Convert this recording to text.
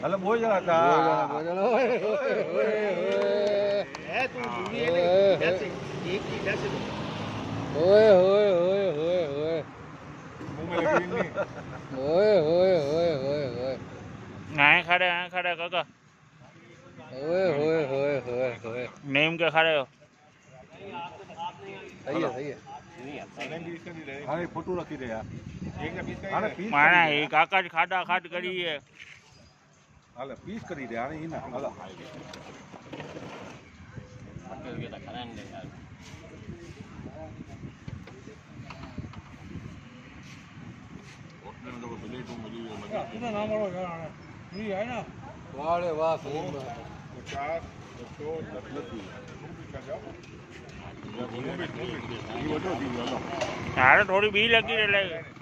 hello બોલ જણા તા खड़े काका नेम के खड़े हो सही है हाणे फोटो रखी दे यार हाणे पीस माना ये काका खाड़ा खाट करी है हाले पीस करी दे हाणे इन हाले वाह वाह हारे थोड़ी बी लगी रहे